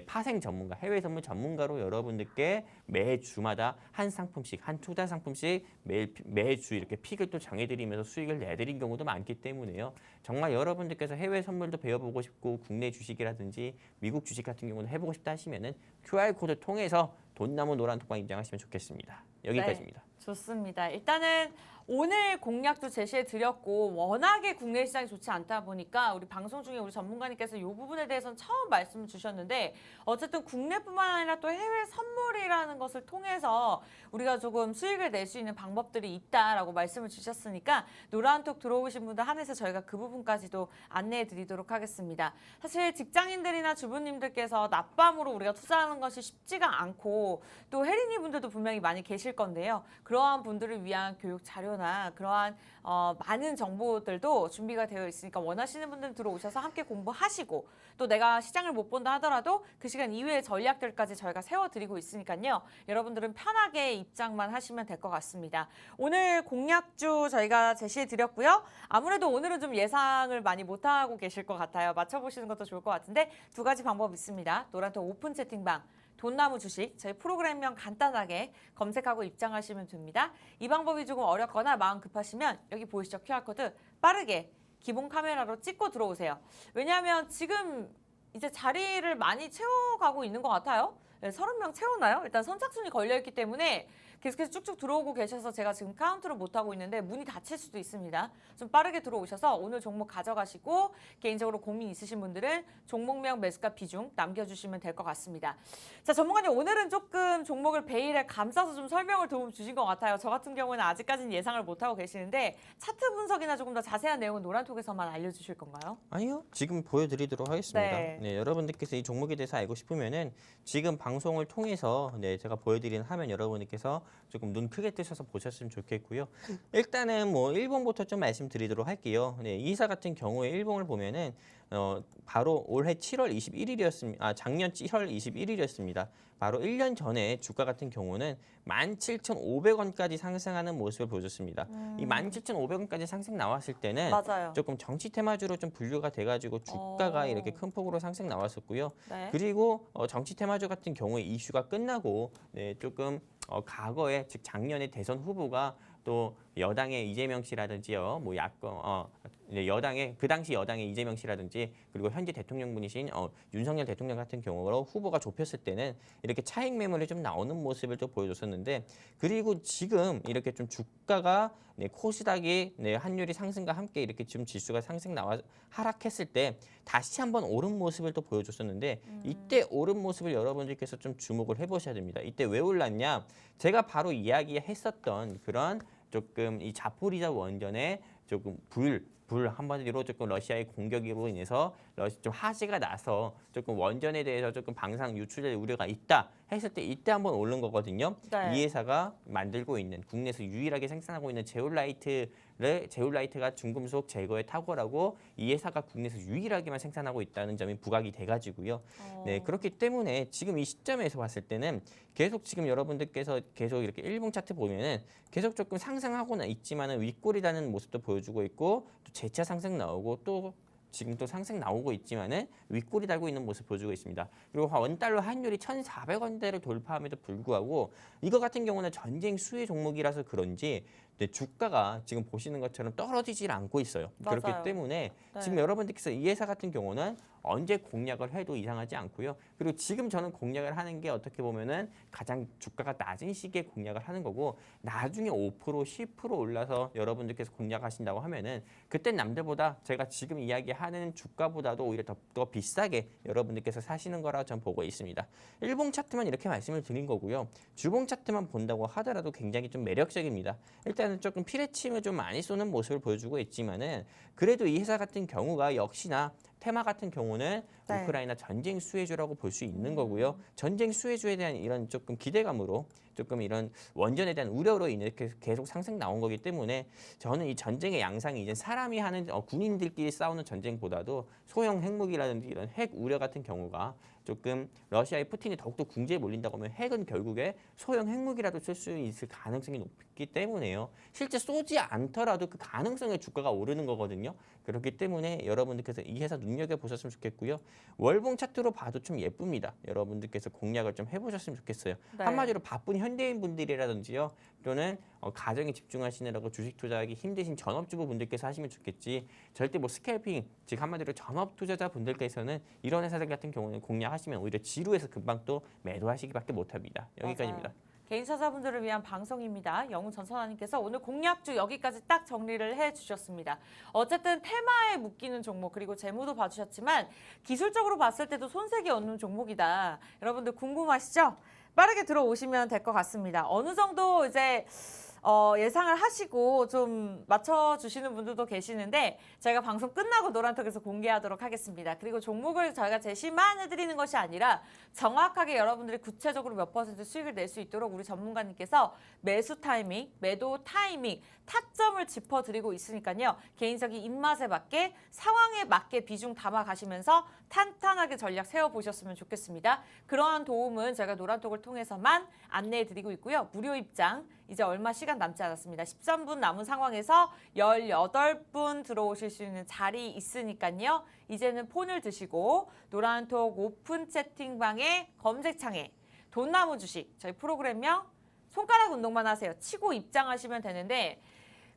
파생 전문가, 해외 선물 전문가로 여러분들께 매주마다 한 상품씩, 한 투자 상품씩 매주 이렇게 픽을 또 정해드리면서 수익을 내드린 경우도 많기 때문에요. 정말 여러분들께서 해외 선물도 배워보고 싶고 국내 주식이라든지 미국 주식 같은 경우는 해보고 싶다 하시면은 QR코드 통해서 돈나무 노란톡방 입장하시면 좋겠습니다. 여기까지입니다. 좋습니다. 일단은 오늘 공략도 제시해 드렸고 워낙에 국내 시장이 좋지 않다 보니까 우리 방송 중에 우리 전문가님께서 이 부분에 대해서는 처음 말씀을 주셨는데 어쨌든 국내뿐만 아니라 또 해외 선물이라는 것을 통해서 우리가 조금 수익을 낼 수 있는 방법들이 있다라고 말씀을 주셨으니까 노란톡 들어오신 분들 한해서 저희가 그 부분까지도 안내해 드리도록 하겠습니다. 사실 직장인들이나 주부님들께서 낮밤으로 우리가 투자하는 것이 쉽지가 않고 또 혜린이 분들도 분명히 많이 계실 건데요. 그러한 분들을 위한 교육 자료나 그러한 많은 정보들도 준비가 되어 있으니까 원하시는 분들 들어오셔서 함께 공부하시고 또 내가 시장을 못 본다 하더라도 그 시간 이외의 전략들까지 저희가 세워드리고 있으니까요. 여러분들은 편하게 입장만 하시면 될 것 같습니다. 오늘 공략주 저희가 제시해드렸고요. 아무래도 오늘은 좀 예상을 많이 못하고 계실 것 같아요. 맞춰보시는 것도 좋을 것 같은데 두 가지 방법 있습니다. 노란톡 오픈 채팅방. 돈나무 주식 저희 프로그램명 간단하게 검색하고 입장하시면 됩니다. 이 방법이 조금 어렵거나 마음 급하시면 여기 보이시죠? QR코드 빠르게 기본 카메라로 찍고 들어오세요. 왜냐하면 지금 이제 자리를 많이 채워가고 있는 것 같아요. 30명 채우나요? 일단 선착순이 걸려있기 때문에 계속해서 쭉쭉 들어오고 계셔서 제가 지금 카운트를 못하고 있는데 문이 닫힐 수도 있습니다. 좀 빠르게 들어오셔서 오늘 종목 가져가시고 개인적으로 고민 있으신 분들은 종목명 매수가 비중 남겨주시면 될 것 같습니다. 자, 전문가님 오늘은 조금 종목을 베일에 감싸서 좀 설명을 도움 주신 것 같아요. 저 같은 경우는 아직까지는 예상을 못하고 계시는데 차트 분석이나 조금 더 자세한 내용은 노란톡에서만 알려주실 건가요? 아니요. 지금 보여드리도록 하겠습니다. 네. 여러분들께서 이 종목에 대해서 알고 싶으면은 지금 방송을 통해서 제가 보여드리는 화면 여러분들께서 조금 눈 크게 뜨셔서 보셨으면 좋겠고요. 일단은 뭐 일봉부터 좀 말씀드리도록 할게요. 네, 이 회사 같은 경우에 일봉을 보면은 바로 올해 7월 21일이었습니다. 작년 7월 21일이었습니다. 바로 1년 전에 주가 같은 경우는 17,500원까지 상승하는 모습을 보여줬습니다. 이 17,500원까지 상승 나왔을 때는 맞아요. 조금 정치 테마주로 좀 분류가 돼가지고 주가가 어. 이렇게 큰 폭으로 상승 나왔었고요. 네. 그리고 정치 테마주 같은 경우에 이슈가 끝나고 네, 조금 과거에 즉 작년에 대선 후보가 또 여당의 이재명 씨라든지요, 뭐 야권 네, 여당의 그 당시 여당의 이재명 씨라든지 그리고 현재 대통령분이신 윤석열 대통령 같은 경우로 후보가 좁혔을 때는 이렇게 차익 매물이 좀 나오는 모습을 또 보여줬었는데 그리고 지금 이렇게 좀 주가가 네, 코스닥이 네, 환율이 상승과 함께 이렇게 지금 지수가 상승 나와 하락했을 때 다시 한번 오른 모습을 또 보여줬었는데 이때 오른 모습을 여러분들께서 좀 주목을 해보셔야 됩니다. 이때 왜 올랐냐? 제가 바로 이야기했었던 그런 조금 이 자포리자 원전의 조금 불 한마디로 조금 러시아의 공격으로 인해서 좀 화재가 나서 조금 원전에 대해서 조금 방사능 유출될 우려가 있다 했을 때 이때 한번 오른 거거든요. 네. 이 회사가 만들고 있는 국내에서 유일하게 생산하고 있는 제올라이트가 중금속 제거에 탁월하고 이 회사가 국내에서 유일하게만 생산하고 있다는 점이 부각이 돼가지고요. 네, 그렇기 때문에 지금 이 시점에서 봤을 때는 계속 지금 여러분들께서 계속 이렇게 일봉 차트 보면은 계속 조금 상승하고는 있지만은 윗골이라는 모습도 보여주고 있고 또 재차 상승 나오고 또 지금 또 상승 나오고 있지만은 윗골이 달고 있는 모습 보여주고 있습니다. 그리고 원달러 환율이 1,400원대를 돌파함에도 불구하고 이거 같은 경우는 전쟁 수혜 종목이라서 그런지 주가가 지금 보시는 것처럼 떨어지질 않고 있어요. 맞아요. 그렇기 때문에 네. 지금 여러분들께서 이 회사 같은 경우는 언제 공략을 해도 이상하지 않고요. 그리고 지금 저는 공략을 하는 게 어떻게 보면은 가장 주가가 낮은 시기에 공략을 하는 거고 나중에 5% 10% 올라서 여러분들께서 공략하신다고 하면은 그땐 남들보다 제가 지금 이야기하는 주가보다도 오히려 더 비싸게 여러분들께서 사시는 거라고 저는 보고 있습니다. 일봉 차트만 이렇게 말씀을 드린 거고요. 주봉 차트만 본다고 하더라도 굉장히 좀 매력적입니다. 일단은 조금 피레침을 좀 많이 쏘는 모습을 보여주고 있지만은 그래도 이 회사 같은 경우가 역시나 테마 같은 경우는 네. 우크라이나 전쟁 수혜주라고 볼 수 있는 거고요. 전쟁 수혜주에 대한 이런 조금 기대감으로 조금 이런 원전에 대한 우려로 인해 계속 상승 나온 거기 때문에 저는 이 전쟁의 양상이 이제 사람이 하는 군인들끼리 싸우는 전쟁보다도 소형 핵무기라든지 이런 핵 우려 같은 경우가 조금 러시아의 푸틴이 더욱더 궁지에 몰린다고 하면 핵은 결국에 소형 핵무기라도 쓸 수 있을 가능성이 높기 때문에요. 실제 쏘지 않더라도 그 가능성에 주가가 오르는 거거든요. 그렇기 때문에 여러분들께서 이 회사 눈여겨보셨으면 좋겠고요. 월봉 차트로 봐도 좀 예쁩니다. 여러분들께서 공략을 좀 해보셨으면 좋겠어요. 네. 한마디로 바쁜 현대인 분들이라든지요. 또는 가정에 집중하시느라고 주식 투자하기 힘드신 전업주부 분들께서 하시면 좋겠지. 절대 뭐 스캘핑, 즉 한마디로 전업 투자자 분들께서는 이런 회사들 같은 경우는 공략하시면 오히려 지루해서 금방 또 매도하시기밖에 못합니다. 여기까지입니다. 맞아요. 개인 투자자분들을 위한 방송입니다. 영훈 전선아님께서 오늘 공략주 여기까지 딱 정리를 해주셨습니다. 어쨌든 테마에 묶이는 종목 그리고 재무도 봐주셨지만 기술적으로 봤을 때도 손색이 없는 종목이다. 여러분들 궁금하시죠? 빠르게 들어오시면 될 것 같습니다. 어느 정도 이제 예상을 하시고 좀 맞춰주시는 분들도 계시는데 저희가 방송 끝나고 노란톡에서 공개하도록 하겠습니다. 그리고 종목을 저희가 제시만 해드리는 것이 아니라 정확하게 여러분들이 구체적으로 몇 % 수익을 낼 수 있도록 우리 전문가님께서 매수 타이밍, 매도 타이밍, 타점을 짚어드리고 있으니까요. 개인적인 입맛에 맞게 상황에 맞게 비중 담아가시면서 탄탄하게 전략 세워보셨으면 좋겠습니다. 그러한 도움은 저희가 노란톡을 통해서만 안내해드리고 있고요. 무료 입장 이제 얼마 시간 남지 않았습니다. 13분 남은 상황에서 18분 들어오실 수 있는 자리 있으니까요. 이제는 폰을 드시고 노란톡 오픈 채팅방의 검색창에 돈나무 주식 저희 프로그램명 손가락 운동만 하세요. 치고 입장하시면 되는데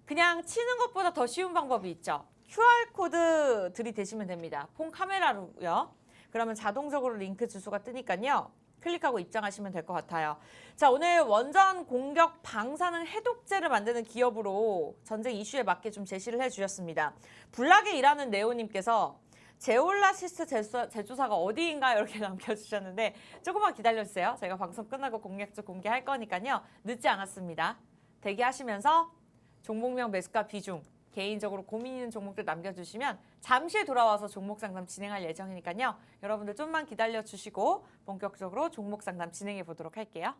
그냥 치는 것보다 더 쉬운 방법이 있죠. QR코드 들이대시면 됩니다. 폰 카메라로요. 그러면 자동적으로 링크 주소가 뜨니까요. 클릭하고 입장하시면 될 것 같아요. 자, 오늘 원전 공격 방사능 해독제를 만드는 기업으로 전쟁 이슈에 맞게 좀 제시를 해주셨습니다. 불나게 일하는 네오님께서 제올라시스 제조사가 어디인가 이렇게 남겨주셨는데 조금만 기다려주세요. 저희가 방송 끝나고 공략주 공개할 거니까요. 늦지 않았습니다. 대기하시면서 종목명 매수가 비중 개인적으로 고민 있는 종목들 남겨주시면 잠시 돌아와서 종목 상담 진행할 예정이니까요. 여러분들 좀만 기다려주시고 본격적으로 종목 상담 진행해 보도록 할게요.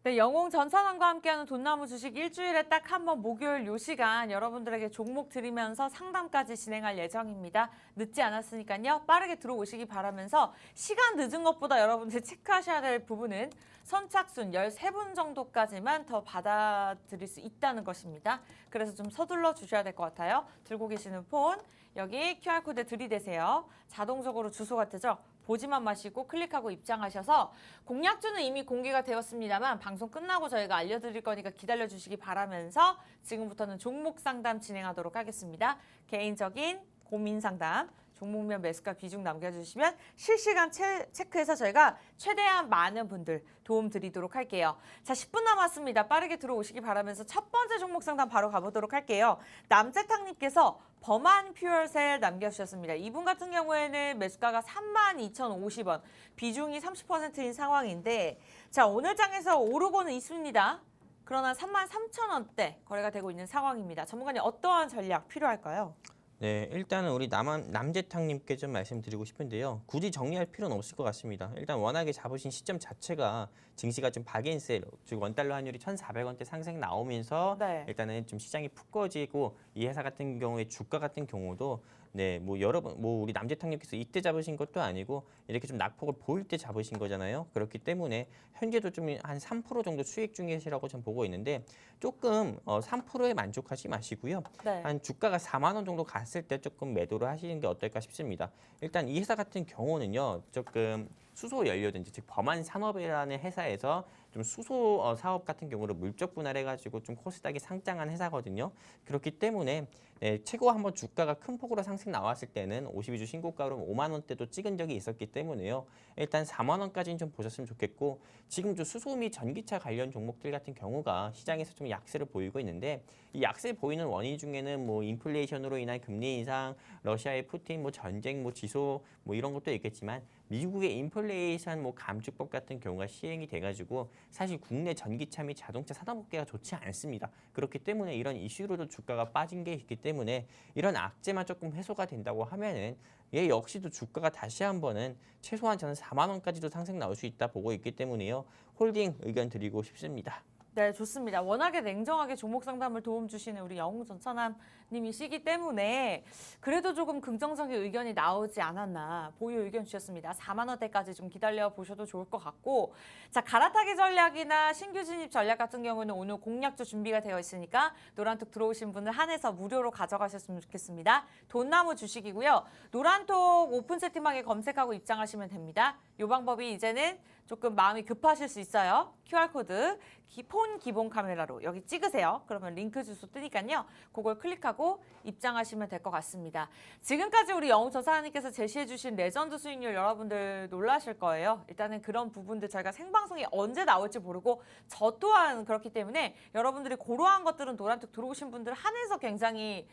네, 영웅 전찬환과 함께하는 돈나무 주식 일주일에 딱 한 번 목요일 요 시간 여러분들에게 종목 드리면서 상담까지 진행할 예정입니다. 늦지 않았으니까요. 빠르게 들어오시기 바라면서 시간 늦은 것보다 여러분들 체크하셔야 될 부분은 선착순 13분 정도까지만 더 받아들일 수 있다는 것입니다. 그래서 좀 서둘러 주셔야 될 것 같아요. 들고 계시는 폰 여기 QR코드 들이대세요. 자동적으로 주소가 뜨죠. 보지만 마시고 클릭하고 입장하셔서 공약주는 이미 공개가 되었습니다만 방송 끝나고 저희가 알려드릴 거니까 기다려주시기 바라면서 지금부터는 종목 상담 진행하도록 하겠습니다. 개인적인 고민 상담, 종목명 매수가 비중 남겨주시면 실시간 체크해서 저희가 최대한 많은 분들 도움 드리도록 할게요. 자, 10분 남았습니다. 빠르게 들어오시기 바라면서 첫 번째 종목 상담 바로 가보도록 할게요. 남재탕님께서 범한 퓨얼셀 남겨주셨습니다. 이분 같은 경우에는 매수가가 32,050원, 비중이 30%인 상황인데 자, 오늘 장에서 오르고는 있습니다. 그러나 33,000원대 거래가 되고 있는 상황입니다. 전문가님 어떠한 전략 필요할까요? 네, 일단은 우리 남재탕님께 좀 말씀드리고 싶은데요. 굳이 정리할 필요는 없을 것 같습니다. 일단 워낙에 잡으신 시점 자체가 증시가 좀 박앤셀, 즉 원달러 환율이 1,400원대 상승 나오면서 네. 일단은 좀 시장이 푹 꺼지고 이 회사 같은 경우에 주가 같은 경우도 네, 뭐 여러분 뭐 우리 남재탕님께서 이때 잡으신 것도 아니고 이렇게 좀 낙폭을 보일 때 잡으신 거잖아요. 그렇기 때문에 현재도 좀 한 3% 정도 수익 중이시라고 전 보고 있는데 조금 3%에 만족하지 마시고요. 네. 한 주가가 4만 원 정도 갔을 때 조금 매도를 하시는 게 어떨까 싶습니다. 일단 이 회사 같은 경우는요, 조금 수소 연료든지 즉 범한 산업이라는 회사에서 좀 수소 사업 같은 경우를 물적 분할해가지고 좀 코스닥이 상장한 회사거든요. 그렇기 때문에 네, 최고 한번 주가가 큰 폭으로 상승 나왔을 때는 52주 신고가로 5만 원대도 찍은 적이 있었기 때문에요. 일단 4만 원까지는 좀 보셨으면 좋겠고 지금 좀 수소 및 전기차 관련 종목들 같은 경우가 시장에서 좀 약세를 보이고 있는데 이 약세 보이는 원인 중에는 뭐 인플레이션으로 인한 금리 인상, 러시아의 푸틴 뭐 전쟁 뭐 지소 뭐 이런 것도 있겠지만 미국의 인플레이션 뭐 감축법 같은 경우가 시행이 돼가지고 사실 국내 전기차 및 자동차 산업계가 좋지 않습니다. 그렇기 때문에 이런 이슈로도 주가가 빠진 게 있기 때문에 이런 악재만 조금 해소가 된다고 하면은 얘 역시도 주가가 다시 한번은 최소한 저는 4만 원까지도 상승 나올 수 있다 보고 있기 때문에요. 홀딩 의견 드리고 싶습니다. 네, 좋습니다. 워낙에 냉정하게 종목 상담을 도움 주시는 우리 영웅 전천남님이시기 때문에 그래도 조금 긍정적인 의견이 나오지 않았나 보유 의견 주셨습니다. 4만 원대까지 좀 기다려 보셔도 좋을 것 같고 자, 갈아타기 전략이나 신규 진입 전략 같은 경우는 오늘 공략도 준비가 되어 있으니까 노란톡 들어오신 분들 한해서 무료로 가져가셨으면 좋겠습니다. 돈나무 주식이고요. 노란톡 오픈 채팅방에 검색하고 입장하시면 됩니다. 이 방법이 이제는 조금 마음이 급하실 수 있어요. QR코드 폰 기본 카메라로 여기 찍으세요. 그러면 링크 주소 뜨니까요. 그걸 클릭하고 입장하시면 될 것 같습니다. 지금까지 우리 영웅 전사님께서 제시해 주신 레전드 수익률 여러분들 놀라실 거예요. 일단은 그런 부분들 저희가 생방송이 언제 나올지 모르고 저 또한 그렇기 때문에 여러분들이 고러한 것들은 노란톡 들어오신 분들 한해서 굉장히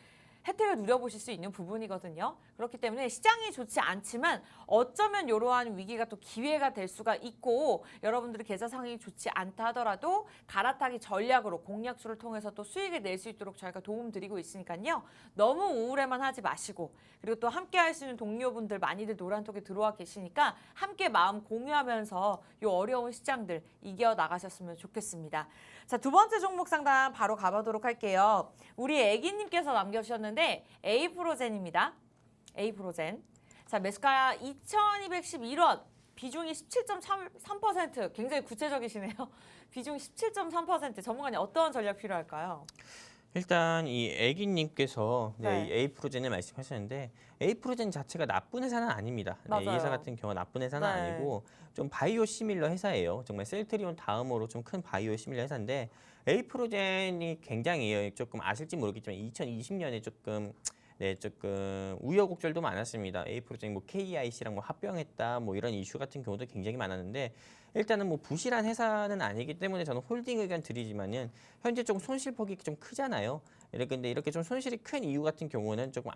혜택을 누려보실 수 있는 부분이거든요. 그렇기 때문에 시장이 좋지 않지만 어쩌면 이러한 위기가 또 기회가 될 수가 있고 여러분들의 계좌 상황이 좋지 않다 하더라도 갈아타기 전략으로 공략수를 통해서 또 수익을 낼 수 있도록 저희가 도움드리고 있으니까요. 너무 우울해만 하지 마시고 그리고 또 함께 할 수 있는 동료분들 많이들 노란톡에 들어와 계시니까 함께 마음 공유하면서 이 어려운 시장들 이겨나가셨으면 좋겠습니다. 자, 두 번째 종목 상담 바로 가보도록 할게요. 우리 애기님께서 남겨주셨는데 A프로젠입니다. A프로젠. 자, 매수가 2,211원. 비중이 17.3%. 굉장히 구체적이시네요. 비중이 17.3%. 전문가님 어떤 전략 필요할까요? 일단 이 애기님께서 네. 이 A프로젠을 말씀하셨는데 A프로젠 자체가 나쁜 회사는 아닙니다. 네, 이 맞아요. 회사 같은 경우 나쁜 회사는 네. 아니고 좀 바이오 시밀러 회사예요. 정말 셀트리온 다음으로 좀 큰 바이오 시밀러 회사인데 A프로젠이 굉장히 조금 아실지 모르겠지만 2020년에 조금 우여곡절도 많았습니다. A프로젠 뭐 KIC랑 뭐 합병했다 뭐 이런 이슈 같은 경우도 굉장히 많았는데 일단은 뭐 부실한 회사는 아니기 때문에 저는 홀딩 의견 드리지만은 현재 좀 손실폭이 좀 크잖아요. 근데 이렇게 좀 손실이 큰 이유 같은 경우는 조금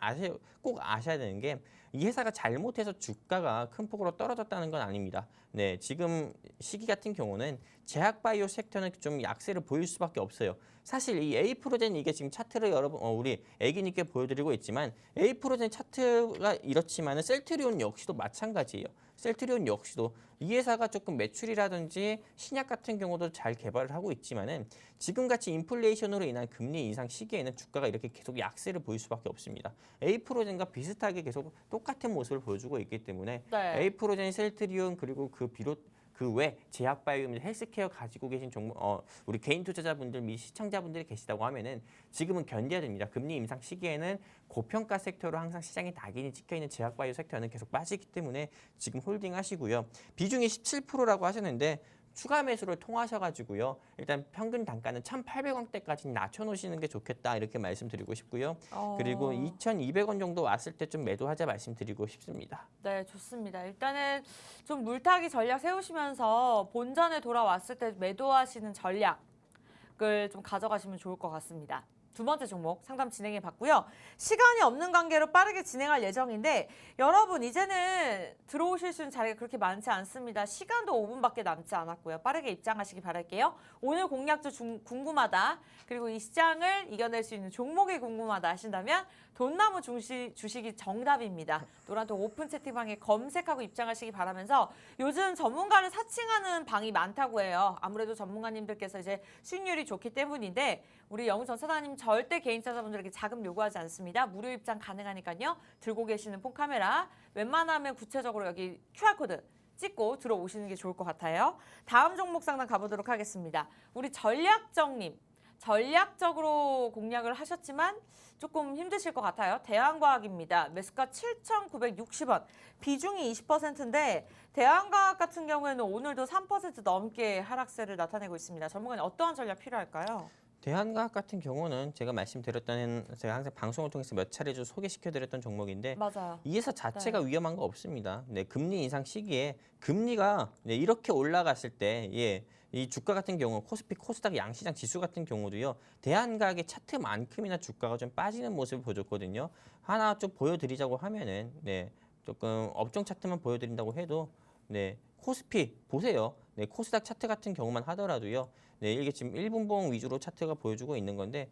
꼭 아셔야 되는 게 이 회사가 잘못해서 주가가 큰 폭으로 떨어졌다는 건 아닙니다. 네, 지금 시기 같은 경우는 제약바이오 섹터는 좀 약세를 보일 수밖에 없어요. 사실 이 A프로젠 이게 지금 차트를 여러분 우리 애기님께 보여드리고 있지만 A프로젠 차트가 이렇지만은 셀트리온 역시도 마찬가지예요. 셀트리온 역시도 이 회사가 조금 매출이라든지 신약 같은 경우도 잘 개발을 하고 있지만은 지금같이 인플레이션으로 인한 금리 인상 시기에는 주가가 이렇게 계속 약세를 보일 수밖에 없습니다. 에이프로젠과 비슷하게 계속 똑같은 모습을 보여주고 있기 때문에 네. 에이프로젠, 셀트리온 그리고 그 외 제약바이오 및 헬스케어 가지고 계신 종목, 우리 개인 투자자분들 및 시청자분들이 계시다고 하면은 지금은 견뎌야 됩니다. 금리 인상 시기에는 고평가 섹터로 항상 시장에 낙인이 찍혀 있는 제약바이오 섹터는 계속 빠지기 때문에 지금 홀딩하시고요. 비중이 17%라고 하셨는데 추가 매수를 통하셔가지고요. 일단 평균 단가는 1,800원대까지 낮춰놓으시는 게 좋겠다 이렇게 말씀드리고 싶고요. 그리고 2,200원 정도 왔을 때 좀 매도하자 말씀드리고 싶습니다. 네, 좋습니다. 일단은 좀 물타기 전략 세우시면서 본전에 돌아왔을 때 매도하시는 전략을 좀 가져가시면 좋을 것 같습니다. 두 번째 종목 상담 진행해 봤고요. 시간이 없는 관계로 빠르게 진행할 예정인데 여러분 이제는 들어오실 수 있는 자리가 그렇게 많지 않습니다. 시간도 5분밖에 남지 않았고요. 빠르게 입장하시기 바랄게요. 오늘 공략주 궁금하다. 그리고 이 시장을 이겨낼 수 있는 종목이 궁금하다 하신다면 돈나무 주식이 정답입니다. 노란톡 오픈 채팅방에 검색하고 입장하시기 바라면서 요즘 전문가를 사칭하는 방이 많다고 해요. 아무래도 전문가님들께서 이제 수익률이 좋기 때문인데 우리 영우 전 사장님 절대 개인 투자자분들에게 자금 요구하지 않습니다. 무료 입장 가능하니까요. 들고 계시는 폰 카메라 웬만하면 구체적으로 여기 QR코드 찍고 들어오시는 게 좋을 것 같아요. 다음 종목 상담 가보도록 하겠습니다. 우리 전략정님. 전략적으로 공략을 하셨지만 조금 힘드실 것 같아요. 대한과학입니다. 매수가 7,960원, 비중이 20%인데 대한과학 같은 경우에는 오늘도 3% 넘게 하락세를 나타내고 있습니다. 전문가님 어떠한 전략 필요할까요? 대한과학 같은 경우는 제가 말씀드렸던 제가 항상 방송을 통해서 몇 차례 좀 소개시켜드렸던 종목인데 맞아요. 이 회사 자체가 위험한 거 없습니다. 네, 금리 인상 시기에 금리가 이렇게 올라갔을 때 이 주가 같은 경우 코스피, 코스닥 양시장 지수 같은 경우도요. 대한과학의 차트만큼이나 주가가 좀 빠지는 모습을 보여줬거든요. 하나 좀 보여드리자고 하면은 조금 업종 차트만 보여드린다고 해도 코스피 보세요. 코스닥 차트 같은 경우만 하더라도요. 이게 지금 1분봉 위주로 차트가 보여주고 있는 건데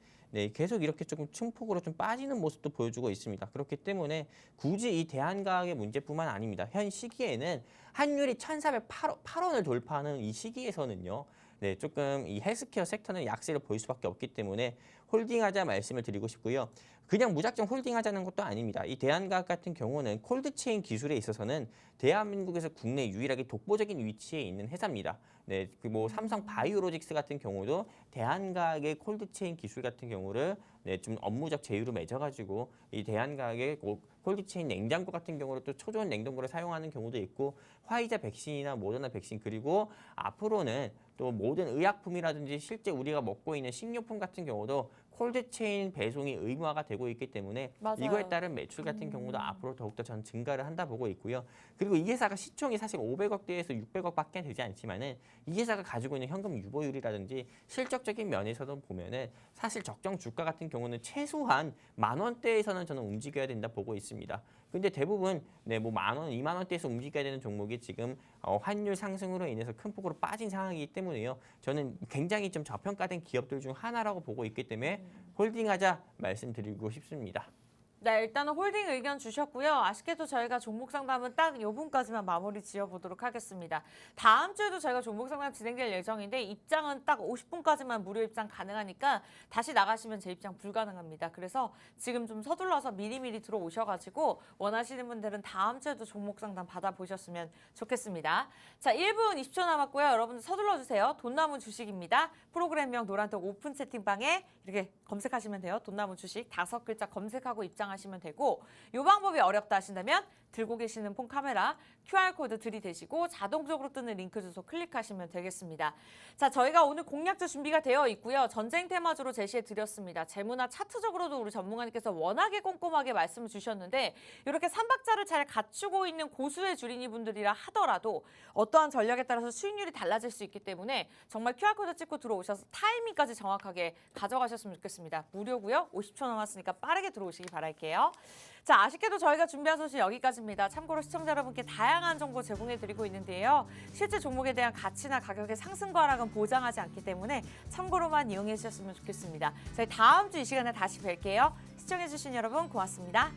계속 이렇게 조금 증폭으로 좀 빠지는 모습도 보여주고 있습니다. 그렇기 때문에 굳이 이 대한과학의 문제뿐만 아닙니다. 현 시기에는 환율이 1,408원을 돌파하는 이 시기에서는요. 조금 이 헬스케어 섹터는 약세를 보일 수밖에 없기 때문에 홀딩하자 말씀을 드리고 싶고요. 그냥 무작정 홀딩하자는 것도 아닙니다. 이 대한과학 같은 경우는 콜드체인 기술에 있어서는 대한민국에서 국내 유일하게 독보적인 위치에 있는 회사입니다. 삼성 바이오로직스 같은 경우도 대한과학의 콜드체인 기술 같은 경우를 좀 업무적 제휴로 맺어가지고 이 대한과학의 콜드체인 냉장고 같은 경우로 또 초저온 냉동고를 사용하는 경우도 있고 화이자 백신이나 모더나 백신 그리고 앞으로는 또 모든 의약품이라든지 실제 우리가 먹고 있는 식료품 같은 경우도 콜드체인 배송이 의무화가 되고 있기 때문에 맞아요. 이거에 따른 매출 같은 경우도 앞으로 더욱더 전 증가를 한다 보고 있고요. 그리고 이 회사가 시총이 사실 500억대에서 600억밖에 되지 않지만은 이 회사가 가지고 있는 현금 유보율이라든지 실적적인 면에서도 보면은 사실 적정 주가 같은 경우는 최소한 10,000원대에서는 저는 움직여야 된다 보고 있습니다. 근데 대부분 뭐 10,000원, 20,000원대에서 움직여야 되는 종목이 지금 환율 상승으로 인해서 큰 폭으로 빠진 상황이기 때문에요. 저는 굉장히 좀 저평가된 기업들 중 하나라고 보고 있기 때문에 홀딩하자 말씀드리고 싶습니다. 네, 일단은 홀딩 의견 주셨고요. 아쉽게도 저희가 종목 상담은 딱 요 분까지만 마무리 지어보도록 하겠습니다. 다음 주에도 저희가 종목 상담 진행될 예정인데 입장은 딱 50분까지만 무료 입장 가능하니까 다시 나가시면 재입장 불가능합니다. 그래서 지금 좀 서둘러서 미리미리 들어오셔가지고 원하시는 분들은 다음 주에도 종목 상담 받아보셨으면 좋겠습니다. 자, 1분 20초 남았고요. 여러분들 서둘러 주세요. 돈나무 주식입니다. 프로그램명 노란톡 오픈 채팅방에 이렇게 검색하시면 돼요. 돈나무 주식 5글자 검색하고 입장하시면 되고 이 방법이 어렵다 하신다면 들고 계시는 폰 카메라 QR코드 들이대시고 자동적으로 뜨는 링크 주소 클릭하시면 되겠습니다. 자, 저희가 오늘 공략주 준비가 되어 있고요. 전쟁 테마주로 제시해 드렸습니다. 재무나 차트적으로도 우리 전문가님께서 워낙에 꼼꼼하게 말씀을 주셨는데 이렇게 3박자를 잘 갖추고 있는 고수의 주린이 분들이라 하더라도 어떠한 전략에 따라서 수익률이 달라질 수 있기 때문에 정말 QR코드 찍고 들어오셔서 타이밍까지 정확하게 가져가셨으면 좋겠습니다. 무료고요. 50초 남았으니까 빠르게 들어오시기 바랄게요. 자, 아쉽게도 저희가 준비한 소식 여기까지입니다. 참고로 시청자 여러분께 다양한 정보 제공해드리고 있는데요. 실제 종목에 대한 가치나 가격의 상승과 하락은 보장하지 않기 때문에 참고로만 이용해 주셨으면 좋겠습니다. 저희 다음 주 이 시간에 다시 뵐게요. 시청해주신 여러분 고맙습니다.